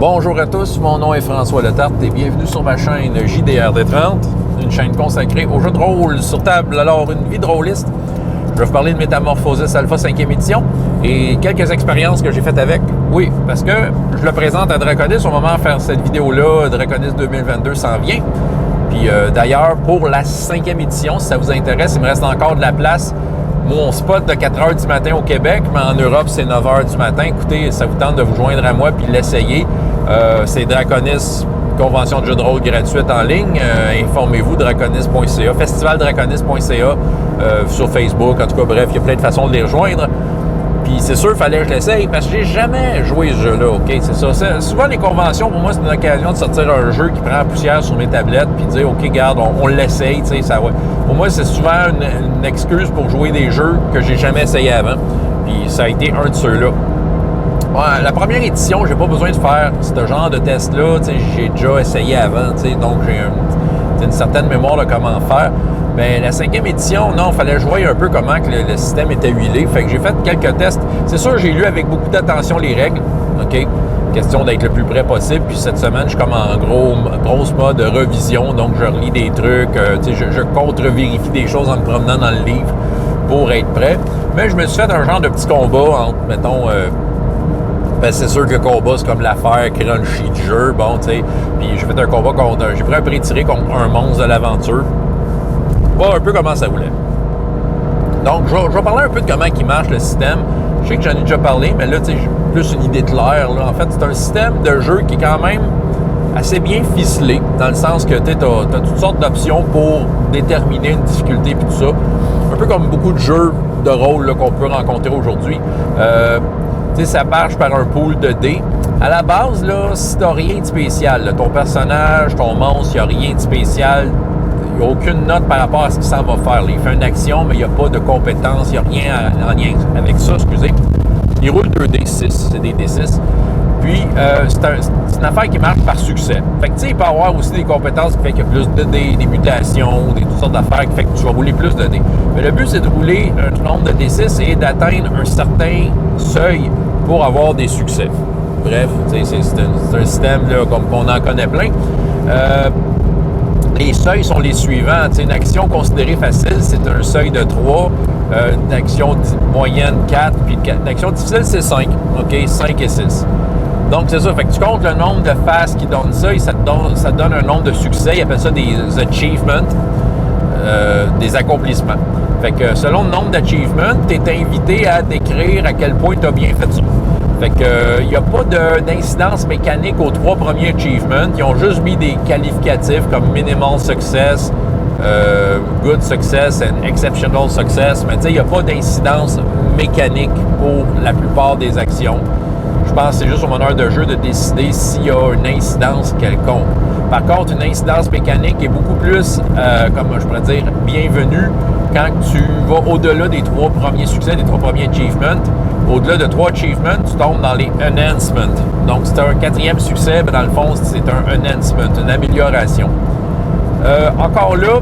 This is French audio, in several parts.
Bonjour à tous, mon nom est François Letarte et bienvenue sur ma chaîne JDRD30, une chaîne consacrée aux jeux de rôle sur table. Alors, une vie de rôliste, je vais vous parler de Métamorphosis Alpha 5e édition et quelques expériences que j'ai faites avec. Oui, parce que je le présente à Draconis au moment de faire cette vidéo-là. Draconis 2022 s'en vient. Puis d'ailleurs, pour la 5e édition, si ça vous intéresse, il me reste encore de la place. Mon spot de 4 h du matin au Québec, mais en Europe, c'est 9 h du matin. Écoutez, ça vous tente de vous joindre à moi puis l'essayer. C'est Draconis, convention de jeux de rôle gratuite en ligne. Informez-vous, draconis.ca, festivaldraconis.ca sur Facebook. En tout cas, bref, il y a plein de façons de les rejoindre. Puis c'est sûr, il fallait que je l'essaye parce que j'ai jamais joué ce jeu-là, OK? C'est ça. Souvent, les conventions, pour moi, c'est une occasion de sortir un jeu qui prend la poussière sur mes tablettes puis de dire, OK, garde, on l'essaye, tu sais, ça va. Pour moi, c'est souvent une excuse pour jouer des jeux que j'ai jamais essayé avant. Puis ça a été un de ceux-là. Ouais, la première édition, j'ai pas besoin de faire ce genre de test-là. Tu sais, j'ai déjà essayé avant, tu sais, donc j'ai une certaine mémoire de comment faire. Bien, la 5e édition, non, il fallait jouer un peu comment que le système était huilé. Fait que j'ai fait quelques tests. C'est sûr, j'ai lu avec beaucoup d'attention les règles. OK? Question d'être le plus près possible. Puis cette semaine, je suis comme en grosse mode de revision. Donc, je relis des trucs. Tu sais, je contre-vérifie des choses en me promenant dans le livre pour être prêt. Mais je me suis fait un genre de petit combat entre, mettons... ben, c'est sûr que le combat, c'est comme l'affaire crunchy du jeu. Bon, tu sais. Puis j'ai fait un combat contre... J'ai pris un pré-tiré contre un monstre de l'aventure. Pas un peu comment ça voulait. Donc, je vais parler un peu de comment il marche le système. Je sais que j'en ai déjà parlé, mais là, tu sais, j'ai plus une idée claire. Là. En fait, c'est un système de jeu qui est quand même assez bien ficelé, dans le sens que tu as toutes sortes d'options pour déterminer une difficulté et tout ça. Un peu comme beaucoup de jeux de rôle là, qu'on peut rencontrer aujourd'hui. Tu sais, ça marche par un pool de dés. À la base, là, si tu n'as rien de spécial, là, ton personnage, ton monstre, il n'y a rien de spécial, il n'y a aucune note par rapport à ce qu'il s'en va faire. Il fait une action, mais il n'y a pas de compétence, il n'y a rien en lien avec ça, excusez. Il roule 2D6, c'est des D6. Puis, c'est une affaire qui marche par succès. Fait que, tu sais, il peut y avoir aussi des compétences qui fait qu'il y a plus de dés, des mutations, toutes sortes d'affaires qui fait que tu vas rouler plus de dés. Mais le but, c'est de rouler un nombre de D6 et d'atteindre un certain seuil pour avoir des succès. Bref, c'est un système là, comme on en connaît plein. Les seuils sont les suivants. T'sais, une action considérée facile, c'est un seuil de 3. Une action moyenne, 4. Puis une action difficile, c'est 5. OK? 5 et 6. Donc, c'est ça. Fait que tu comptes le nombre de phases qui donnent ça et ça te donne un nombre de succès. Ils appellent ça des achievements, des accomplissements. Fait que selon le nombre d'achievements, tu es invité à décrire à quel point tu as bien fait ça. Fait que il n'y a pas d'incidence mécanique aux 3 premiers achievements. Ils ont juste mis des qualificatifs comme minimal success, good success and exceptional success. Mais tu sais, il n'y a pas d'incidence mécanique pour la plupart des actions. Je pense que c'est juste au meneur de jeu de décider s'il y a une incidence quelconque. Par contre, une incidence mécanique est beaucoup plus, comme je pourrais dire, bienvenue quand tu vas au-delà des 3 premiers succès, des 3 premiers achievements. Au-delà de 3 achievements, tu tombes dans les enhancements. Donc, c'est un 4e succès, mais dans le fond, c'est un enhancement, une amélioration. Encore là,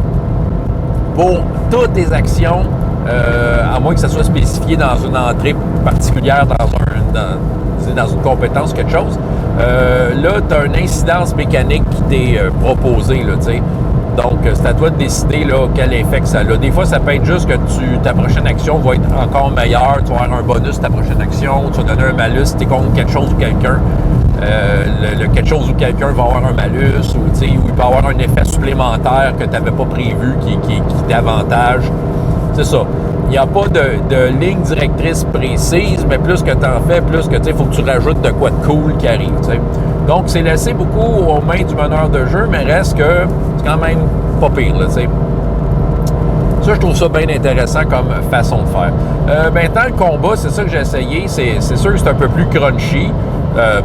pour toutes tes actions, à moins que ça soit spécifié dans une entrée particulière, dans une compétence, quelque chose, là, tu as une incidence mécanique qui t'est proposée, là, tu sais. Donc, c'est à toi de décider là, quel effet que ça a. Des fois, ça peut être juste que ta prochaine action va être encore meilleure. Tu vas avoir un bonus ta prochaine action. Tu vas donner un malus si tu es contre quelque chose ou quelqu'un. Quelque chose ou quelqu'un va avoir un malus ou il peut avoir un effet supplémentaire que tu n'avais pas prévu qui t'avantage. C'est ça. Il n'y a pas de ligne directrice précise, mais plus que tu en fais, plus que il faut que tu rajoutes de quoi de cool qui arrive. T'sais. Donc, c'est laissé beaucoup aux mains du meneur de jeu, mais reste que c'est quand même pas pire. Là, t'sais. Ça, je trouve ça bien intéressant comme façon de faire. Maintenant, le combat, c'est ça que j'ai essayé. C'est sûr que c'est un peu plus crunchy.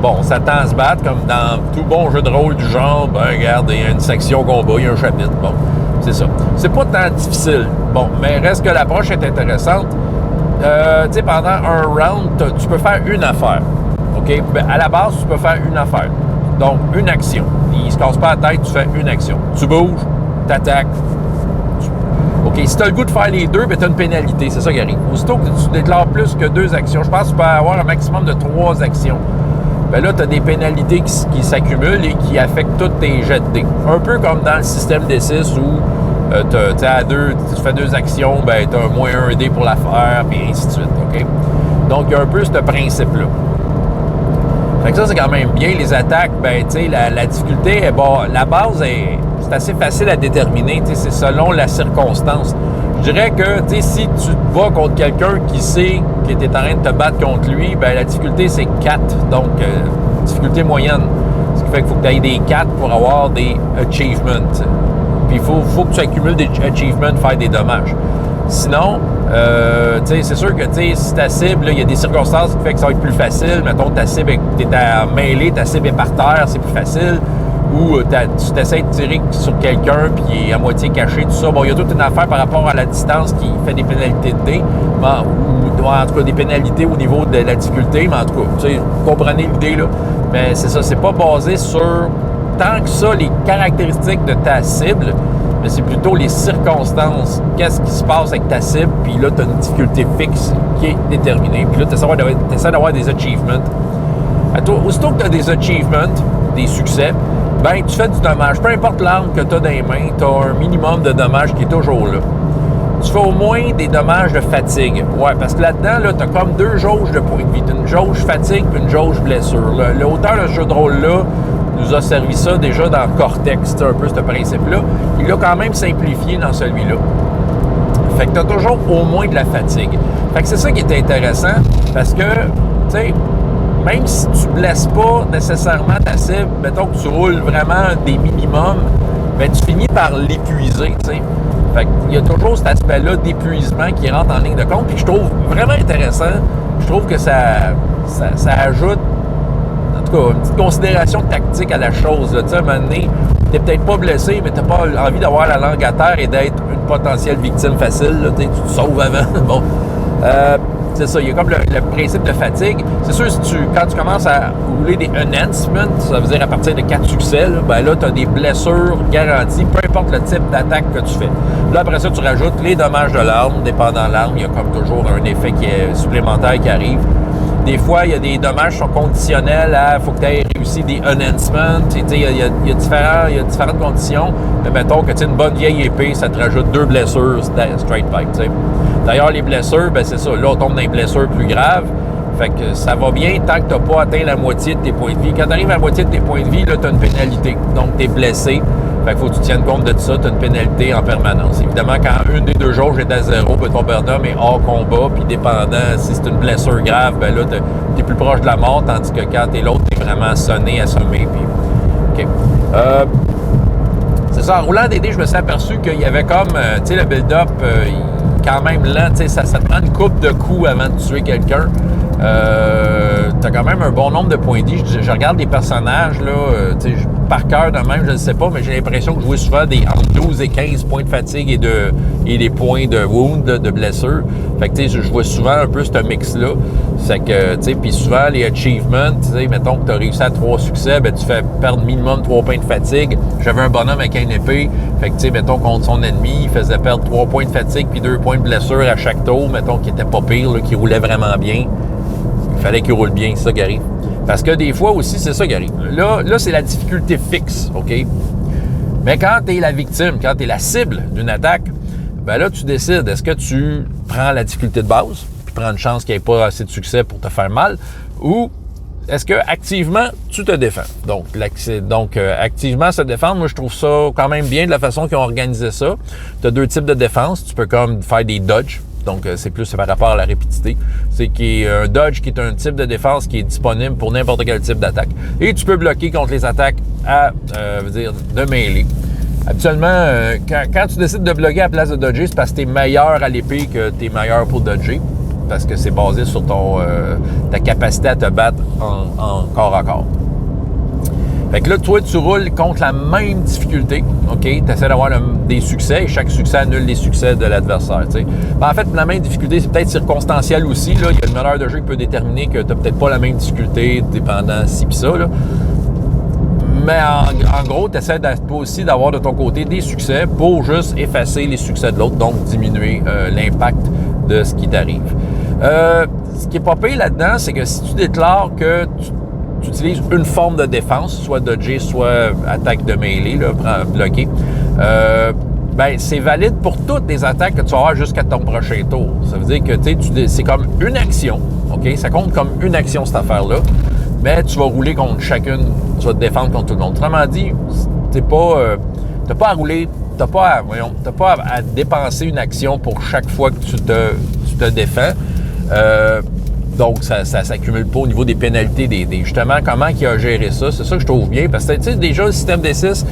Bon, ça tend à se battre comme dans tout bon jeu de rôle du genre. Ben, regarde, il y a une section combat, il y a un chapitre. Bon, c'est ça. C'est pas tant difficile. Bon, mais reste que l'approche est intéressante. Tu sais, pendant un round, tu peux faire une affaire. OK? Ben, à la base, tu peux faire une affaire. Donc, une action. Il se casse pas la tête, tu fais une action. Tu bouges, tu attaques. OK, si tu as le goût de faire les deux, ben, tu as une pénalité. C'est ça qui arrive. Aussitôt que tu déclares plus que 2 actions, je pense que tu peux avoir un maximum de 3 actions. ben là, tu as des pénalités qui s'accumulent et qui affectent tous tes jets de dés. Un peu comme dans le système D6 où tu fais 2 actions, ben tu as moins 1 dé pour la faire, puis ainsi de suite. OK? Donc, il y a un peu ce principe-là. Fait que ça, c'est quand même bien. Les attaques, ben, tu sais, la difficulté, la base, c'est assez facile à déterminer. Tu sais, c'est selon la circonstance. Je dirais que, tu sais, si tu te bats contre quelqu'un qui sait que tu es en train de te battre contre lui, ben la difficulté, c'est 4. Donc, difficulté moyenne. Ce qui fait qu'il faut que tu ailles des 4 pour avoir des achievements. Puis, il faut que tu accumules des achievements, faire des dommages. Sinon, c'est sûr que si ta cible, il y a des circonstances qui font que ça va être plus facile. Mettons, ta cible, tu es mêlée, ta cible est par terre, c'est plus facile. Ou tu t'essaies de tirer sur quelqu'un puis il est à moitié caché, tout ça. Bon, il y a toute une affaire par rapport à la distance qui fait des pénalités de dés, ou en tout cas des pénalités au niveau de la difficulté, mais en tout cas, vous comprenez l'idée, là. Mais c'est ça, c'est pas basé sur tant que ça les caractéristiques de ta cible, mais c'est plutôt les circonstances. Qu'est-ce qui se passe avec ta cible, puis là, tu as une difficulté fixe qui est déterminée. Puis là, tu essaies d'avoir des achievements. Aussitôt que tu as des achievements, des succès, ben tu fais du dommage. Peu importe l'arme que tu as dans les mains, tu as un minimum de dommage qui est toujours là. Tu fais au moins des dommages de fatigue. Ouais, parce que là-dedans, là, tu as comme 2 jauges de points de vie. Tu as une jauge fatigue et une jauge blessure. L'auteur de ce jeu de rôle-là nous a servi ça déjà dans Cortex, c'est un peu ce principe-là. Il l'a quand même simplifié dans celui-là. Fait que tu as toujours au moins de la fatigue. Fait que c'est ça qui est intéressant, parce que, tu sais, même si tu blesses pas nécessairement ta cible, mettons que tu roules vraiment des minimums, ben tu finis par l'épuiser, tu sais. Fait qu'il y a toujours cet aspect-là d'épuisement qui rentre en ligne de compte, puis je trouve vraiment intéressant. Je trouve que ça ajoute, en tout cas, une petite considération tactique à la chose. Tu sais, à un moment donné, t'es peut-être pas blessé, mais t'as pas envie d'avoir la langue à terre et d'être une potentielle victime facile. Là, tu te sauves avant. Bon. C'est ça, il y a comme le principe de fatigue. C'est sûr, quand tu commences à rouler des enhancements, ça veut dire à partir de 4 succès, là tu as des blessures garanties, peu importe le type d'attaque que tu fais. Là, après ça, tu rajoutes les dommages de l'arme. Dépendant de l'arme, il y a comme toujours un effet qui est supplémentaire qui arrive. Des fois, il y a des dommages qui sont conditionnels à faut que tu aies réussi des enhancements. Il y a différentes conditions. Mais mettons que tu as une bonne vieille épée, ça te rajoute 2 blessures straight pipe. T'sais. D'ailleurs, les blessures, ben c'est ça. Là, on tombe dans les blessures plus graves. Fait que ça va bien tant que tu n'as pas atteint la moitié de tes points de vie. Quand tu arrives à la moitié de tes points de vie, là, tu as une pénalité. Donc, tu es blessé. Fait qu'il faut que tu tiennes compte de ça. Tu as une pénalité en permanence. Évidemment, quand une des 2 jauges est à 0, ton bonhomme est hors combat. Puis, dépendant, si c'est une blessure grave, ben là, tu es plus proche de la mort. Tandis que quand tu es l'autre, tu es vraiment sonné, assommé. Puis, OK. C'est ça. En roulant des dés, je me suis aperçu qu'il y avait comme, tu sais, le build-up quand même lent. Tu sais, ça te prend une coupe de coups avant de tuer quelqu'un. T'as quand même un bon nombre de points de vie. Je regarde des personnages, là, par cœur de même, je ne sais pas, mais j'ai l'impression que je vois souvent entre 12 et 15 points de fatigue et des points de wound, de blessure. Fait que, je vois souvent un peu ce mix-là. C'est que, puis souvent, les achievements, mettons que tu as réussi à 3 succès, ben, tu fais perdre minimum 3 points de fatigue. J'avais un bonhomme avec une épée. Fait que, mettons, contre son ennemi, il faisait perdre 3 points de fatigue puis 2 points de blessure à chaque tour, mettons, qui était pas pire, là, qui roulait vraiment bien. Il fallait qu'il roule bien, c'est ça qui arrive. Parce que des fois aussi, c'est ça qui arrive. Là c'est la difficulté fixe, OK? Mais quand tu es la victime, quand tu es la cible d'une attaque, ben là, tu décides, est-ce que tu prends la difficulté de base, puis prends une chance qu'il n'y ait pas assez de succès pour te faire mal, ou est-ce que activement tu te défends? Donc, activement se défendre, moi, je trouve ça quand même bien de la façon qu'ils ont organisé ça. Tu as 2 types de défense. Tu peux comme faire des dodges. Donc, c'est plus par rapport à la rapidité. C'est un dodge qui est un type de défense qui est disponible pour n'importe quel type d'attaque. Et tu peux bloquer contre les attaques de mêlée. Habituellement, quand tu décides de bloquer à la place de dodger, c'est parce que tu es meilleur à l'épée que tu es meilleur pour dodger. Parce que c'est basé sur ta capacité à te battre en corps à corps. Fait que là, toi, tu roules contre la même difficulté, OK? Tu essaies d'avoir des succès et chaque succès annule les succès de l'adversaire, tu sais. Ben, en fait, la même difficulté, c'est peut-être circonstanciel aussi, là. Il y a le meneur de jeu qui peut déterminer que tu n'as peut-être pas la même difficulté dépendant ci pis ça, là. Mais en gros, tu essaies aussi d'avoir de ton côté des succès pour juste effacer les succès de l'autre, donc diminuer l'impact de ce qui t'arrive. Ce qui est pas pire là-dedans, c'est que si tu déclares que tu tu utilises une forme de défense, soit dodger, soit attaque de mêlée, là, bloquer, c'est valide pour toutes les attaques que tu vas avoir jusqu'à ton prochain tour. Ça veut dire que c'est comme une action, OK? Ça compte comme une action, cette affaire-là, mais tu vas rouler contre chacune, tu vas te défendre contre tout le monde. Autrement dit, t'as pas à rouler, t'as pas à dépenser une action pour chaque fois que tu te défends. Donc, ça s'accumule pas au niveau des pénalités. Justement, comment il a géré ça? C'est ça que je trouve bien. Parce que, tu sais, déjà, le système D6,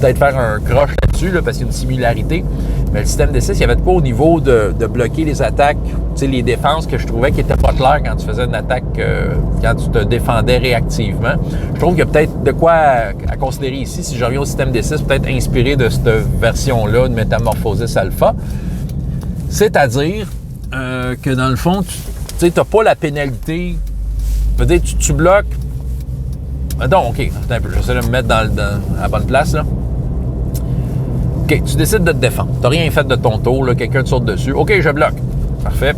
peut-être faire un croche là-dessus, là, parce qu'il y a une similarité. Mais le système D6, il n'y avait pas au niveau de bloquer les attaques, tu sais, les défenses que je trouvais qui n'étaient pas claires quand tu faisais une attaque, quand tu te défendais réactivement. Je trouve qu'il y a peut-être de quoi à considérer ici, si je reviens au système D6, peut-être inspiré de cette version-là de Metamorphosis Alpha. C'est-à-dire que dans le fond, tu n'as pas la pénalité. Je veux dire, tu bloques. Donc, OK, attends un peu, j'essaie de me mettre à la bonne place, là. OK, tu décides de te défendre. Tu n'as rien fait de ton tour, là, quelqu'un te saute dessus. OK, je bloque. Parfait.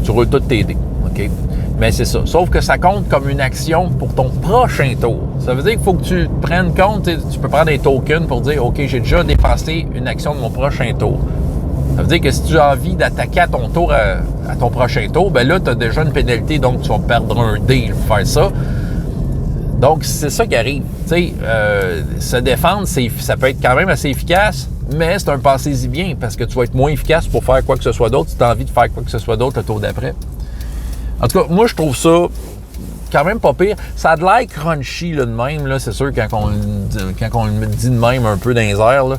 Tu roules toutes tes dés. OK? Mais c'est ça. Sauf que ça compte comme une action pour ton prochain tour. Ça veut dire qu'il faut que tu prennes compte, tu peux prendre des tokens pour dire, OK, j'ai déjà dépensé une action de mon prochain tour. Ça veut dire que si tu as envie d'attaquer à ton tour, à ton prochain tour, ben là, tu as déjà une pénalité, donc tu vas perdre un dé pour faire ça. Donc, c'est ça qui arrive. Tu sais, se défendre, ça peut être quand même assez efficace, mais c'est un passez-y bien, parce que tu vas être moins efficace pour faire quoi que ce soit d'autre si tu as envie de faire quoi que ce soit d'autre le tour d'après. En tout cas, moi, je trouve ça quand même pas pire. Ça a de l'air crunchy, là, de même, là, c'est sûr, quand on le dit de même un peu dans les airs, là,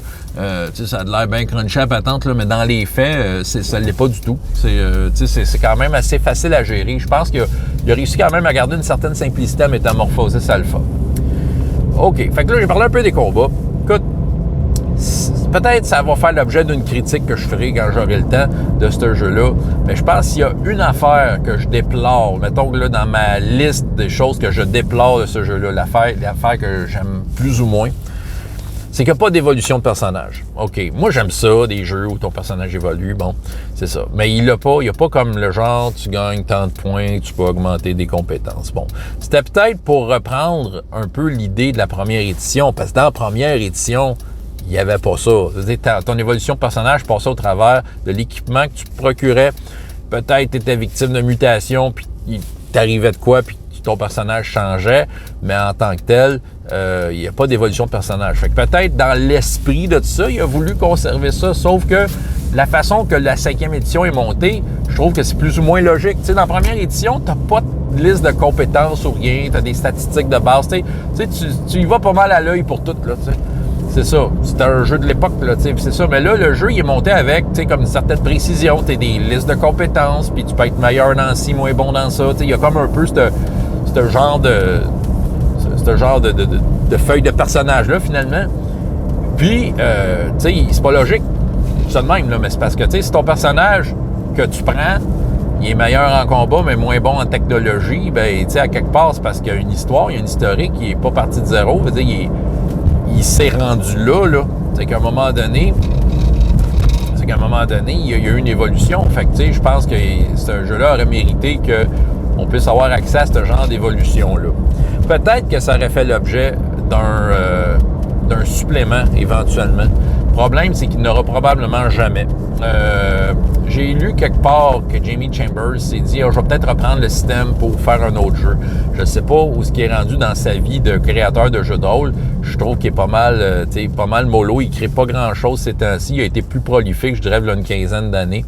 ça a de l'air bien crunchy à patente, là, mais dans les faits, ça ne l'est pas du tout. C'est quand même assez facile à gérer. Je pense qu'il a réussi quand même à garder une certaine simplicité à Metamorphosis Alpha. OK, fait que là, j'ai parlé un peu des combats. Écoute, peut-être ça va faire l'objet d'une critique que je ferai quand j'aurai le temps de ce jeu-là. Mais je pense qu'il y a une affaire que je déplore, mettons que là, dans ma liste des choses que je déplore de ce jeu-là, l'affaire que j'aime plus ou moins, c'est qu'il n'y a pas d'évolution de personnage. OK, moi j'aime ça, des jeux où ton personnage évolue, bon, c'est ça. Mais il n'y a pas comme le genre, tu gagnes tant de points, tu peux augmenter des compétences. Bon, c'était peut-être pour reprendre un peu l'idée de la première édition, parce que dans la première édition, il n'y avait pas ça. C'est-à-dire, ton évolution de personnage passait au travers de l'équipement que tu procurais. Peut-être tu étais victime de mutation, puis il t'arrivait de quoi, puis ton personnage changeait, mais en tant que tel, il n'y a pas d'évolution de personnage. Fait que peut-être dans l'esprit de tout ça, il a voulu conserver ça, sauf que la façon que la 5e édition est montée, je trouve que c'est plus ou moins logique. Tu sais, dans la première édition, tu n'as pas de liste de compétences ou rien, tu as des statistiques de base. Tu y vas pas mal à l'œil pour tout, là, tu sais. C'est ça. C'était un jeu de l'époque, là, tu sais, c'est ça. Mais là, le jeu, il est monté avec, tu sais, comme une certaine précision. Tu as des listes de compétences, puis tu peux être meilleur dans ci, moins bon dans ça. Tu sais, il y a comme un peu ce genre de feuille de personnage-là, finalement. Puis, tu sais, c'est pas logique, ça de même, là, mais c'est parce que, tu sais, si ton personnage que tu prends, il est meilleur en combat, mais moins bon en technologie, ben, tu sais, à quelque part, c'est parce qu'il y a une histoire, il y a une historique, il n'est pas parti de zéro. Je veux dire, il s'est rendu là. C'est qu'à un moment donné, il y a eu une évolution. Fait que, tu sais, je pense que ce jeu-là aurait mérité qu'on puisse avoir accès à ce genre d'évolution-là. Peut-être que ça aurait fait l'objet d'un supplément, éventuellement. Le problème, c'est qu'il n'aura probablement jamais. J'ai lu quelque part que Jamie Chambers s'est dit je vais peut-être reprendre le système pour faire un autre jeu. Je ne sais pas où ce qui est rendu dans sa vie de créateur de jeux de rôle. Je trouve qu'il est pas mal mollo. Il ne crée pas grand-chose ces temps-ci. Il a été plus prolifique, je dirais, il y a une quinzaine d'années.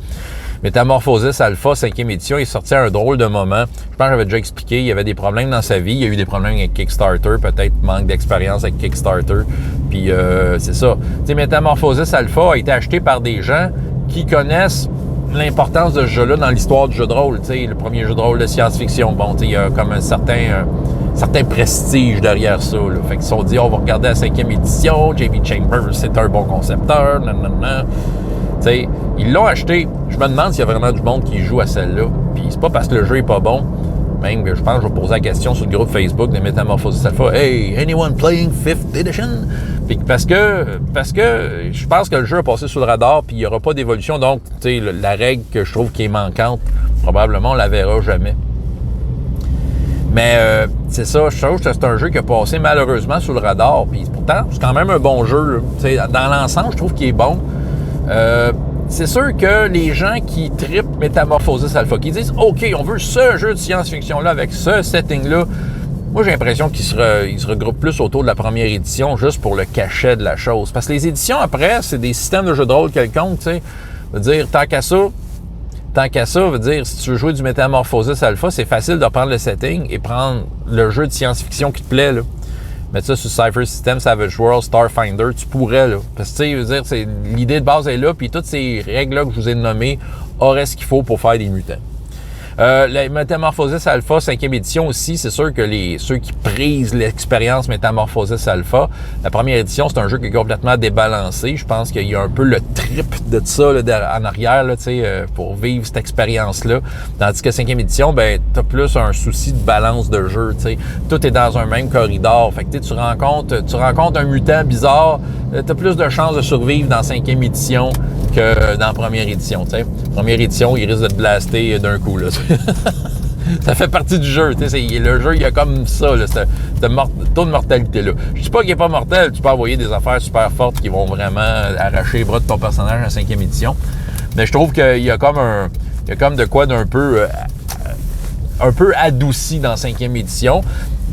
Metamorphosis Alpha, 5e édition, il est sorti à un drôle de moment. Je pense que j'avais déjà expliqué, il y avait des problèmes dans sa vie. Il y a eu des problèmes avec Kickstarter, peut-être manque d'expérience avec Kickstarter. Puis c'est ça. Tu sais, Metamorphosis Alpha a été acheté par des gens qui connaissent l'importance de ce jeu-là dans l'histoire du jeu de rôle. Tu sais, le premier jeu de rôle de science-fiction. Bon, tu sais, il y a comme un certain prestige derrière ça, là. Fait qu'ils se sont dit, on va regarder la 5e édition, Jamie Chambers, c'est un bon concepteur, nanana. Tu sais, ils l'ont acheté. Je me demande s'il y a vraiment du monde qui joue à celle-là. Puis c'est pas parce que le jeu est pas bon. Même que je pense que je vais poser la question sur le groupe Facebook de Metamorphosis Alpha. Hey, anyone playing 5th edition? Puis parce que je pense que le jeu a passé sous le radar puis il n'y aura pas d'évolution. Donc, tu sais, la règle que je trouve qui est manquante, probablement on la verra jamais. Mais c'est ça, je trouve que c'est un jeu qui a passé malheureusement sous le radar. Puis pourtant, c'est quand même un bon jeu. Dans l'ensemble, je trouve qu'il est bon. C'est sûr que les gens qui trippent Metamorphosis Alpha, qui disent « OK, on veut ce jeu de science-fiction-là avec ce setting-là », moi, j'ai l'impression qu'ils se regroupent plus autour de la première édition juste pour le cachet de la chose. Parce que les éditions, après, c'est des systèmes de jeux de rôle quelconques, tu sais. Veut dire, tant qu'à ça, veut dire, si tu veux jouer du Metamorphosis Alpha, c'est facile de prendre le setting et prendre le jeu de science-fiction qui te plaît, là. Mettre ça sur Cypher System, Savage World, Starfinder, tu pourrais, là. Parce que, tu sais, veut dire, l'idée de base est là, puis toutes ces règles-là que je vous ai nommées auraient ce qu'il faut pour faire des mutants. La Metamorphosis Alpha 5e édition aussi, c'est sûr que ceux qui prisent l'expérience Metamorphosis Alpha, la première édition, c'est un jeu qui est complètement débalancé. Je pense qu'il y a un peu le trip de ça là, en arrière là, pour vivre cette expérience-là. Tandis que 5e édition, ben, t'as plus un souci de balance de jeu. T'sais. Tout est dans un même corridor. Fait que tu rencontres un mutant bizarre, t'as plus de chances de survivre dans 5e édition que dans la première édition. T'sais. Première édition, il risque de te blaster d'un coup. Là, ça fait partie du jeu. Le jeu, il y a comme ça, là, ce taux de mortalité-là. Je dis pas qu'il n'est pas mortel, tu peux envoyer des affaires super fortes qui vont vraiment arracher les bras de ton personnage en 5e édition. Mais je trouve qu'il y a comme de quoi d'un peu un peu adouci dans 5e édition.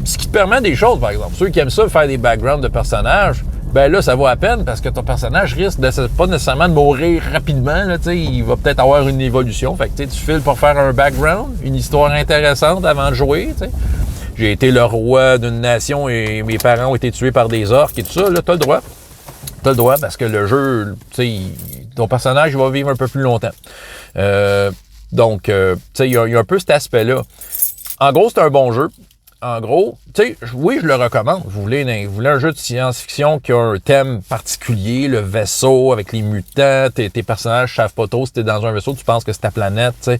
Ce qui te permet des choses, par exemple. Ceux qui aiment ça, faire des backgrounds de personnages, ben là, ça vaut à peine parce que ton personnage risque pas nécessairement de mourir rapidement. Là, il va peut-être avoir une évolution. Fait que tu files pour faire un background, une histoire intéressante avant de jouer. T'sais. J'ai été le roi d'une nation et mes parents ont été tués par des orques et tout ça. Là, t'as le droit. T'as le droit parce que le jeu, ton personnage il va vivre un peu plus longtemps. Donc, il y a un peu cet aspect-là. En gros, c'est un bon jeu. En gros, oui, je le recommande. Vous voulez un jeu de science-fiction qui a un thème particulier, le vaisseau avec les mutants, tes personnages savent pas trop si t'es dans un vaisseau, tu penses que c'est ta planète, t'sais.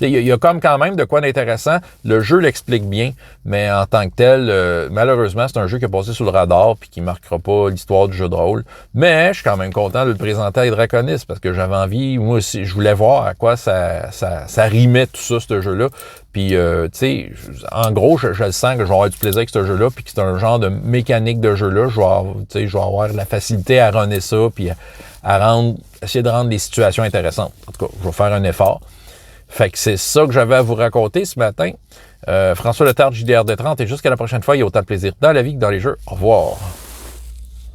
Il y a comme quand même de quoi d'intéressant. Le jeu l'explique bien, mais en tant que tel, malheureusement, c'est un jeu qui a passé sous le radar puis qui marquera pas l'histoire du jeu de rôle. Mais je suis quand même content de le présenter à Draconis parce que j'avais envie, moi aussi, je voulais voir à quoi ça rimait tout ça, ce jeu-là. Puis, en gros, je le sens que je vais avoir du plaisir avec ce jeu-là puis que c'est un genre de mécanique de jeu-là. Je vais avoir la facilité à runner ça puis essayer de rendre les situations intéressantes. En tout cas, je vais faire un effort. Fait que c'est ça que j'avais à vous raconter ce matin. François Letarte, JDR de 30, et jusqu'à la prochaine fois, il y a autant de plaisir dans la vie que dans les jeux. Au revoir.